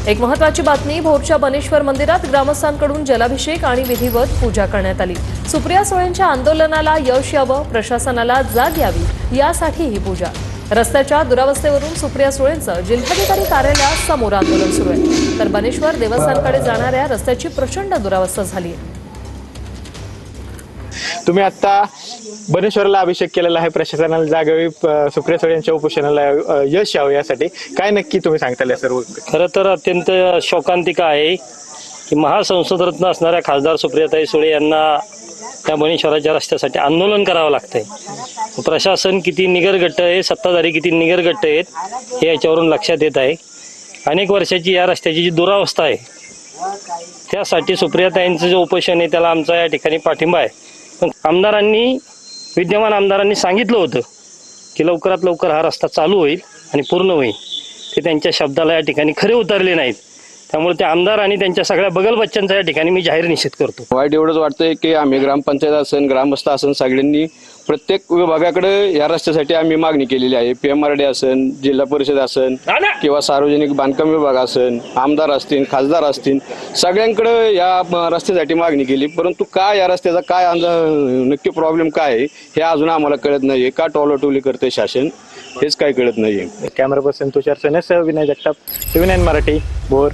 एक महत्त्वाची बातमी, भोरच्या बनेश्वर मंदिरात ग्रामस्थांकडून जलाभिषेक आणि विधिवत पूजा करण्यात आली। सुप्रिया सुळेंच्या आंदोलनाला यश यावं, प्रशासनाला जाग यावी यासाठी ही पूजा। रस्त्याच्या दुरावस्थेवरून सुप्रिया सुळेंचं जिल्हाधिकारी कार्यालयासमोर आंदोलन सुरू आहे, तर बनेश्वर देवस्थानकडे जाणाऱ्या रस्त्याची प्रचंड दुरावस्था झाली आहे। तुम्ही आता बनेश्वरला अभिषेक केलेला आहे, प्रशासनाला जागावी, सुप्रिया सुळे यांच्या उपोषणाला यश यावं यासाठी काय नक्की तुम्ही सांगताल? सर्व खरं तर अत्यंत शोकांतिका आहे की महासंसदरत्न असणाऱ्या खासदार सुप्रियाताई सुळे यांना त्या बनेश्वराच्या रस्त्यासाठी आंदोलन करावं लागतंय। प्रशासन किती निगरगट्ट आहे, सत्ताधारी किती निगरगट्ट आहेत हे याच्यावरून लक्षात येत आहे। अनेक वर्षाची या रस्त्याची जी दुरावस्था आहे त्यासाठी सुप्रियाताईंचं जे उपोषण आहे त्याला आमचा या ठिकाणी पाठिंबा आहे। पण आमदारांनी, विद्यमान आमदारांनी सांगितलं होतं की लवकरात लवकर हा रस्ता चालू होईल आणि पूर्ण होईल, ते त्यांच्या शब्दाला या ठिकाणी खरे उतरले नाहीत। त्यामुळे ते आमदार आणि त्यांच्या सगळ्या बगलबच्च्यांचा या ठिकाणी मी जाहीर निषेध करतो। वाईट एवढंच वाटतंय की आम्ही ग्रामपंचायत असन, ग्रामस्थ असन, सगळ्यांनी प्रत्येक विभागाकडे या रस्त्यासाठी आम्ही मागणी केलेली आहे। PMRD असन, जिल्हा परिषद असन किंवा सार्वजनिक बांधकाम विभाग असन, आमदार असतील, खासदार असतील, सगळ्यांकडे या रस्त्यासाठी मागणी केली। परंतु काय या रस्त्याचा काय नक्की प्रॉब्लेम काय आहे हे अजून आम्हाला कळत नाहीये। का टोलटोली करते शासन हेच काय कळत नाहीये। कॅमेरा पर्सन तुषार सनेसह विनय जगताप, TV9 मराठी, भोर।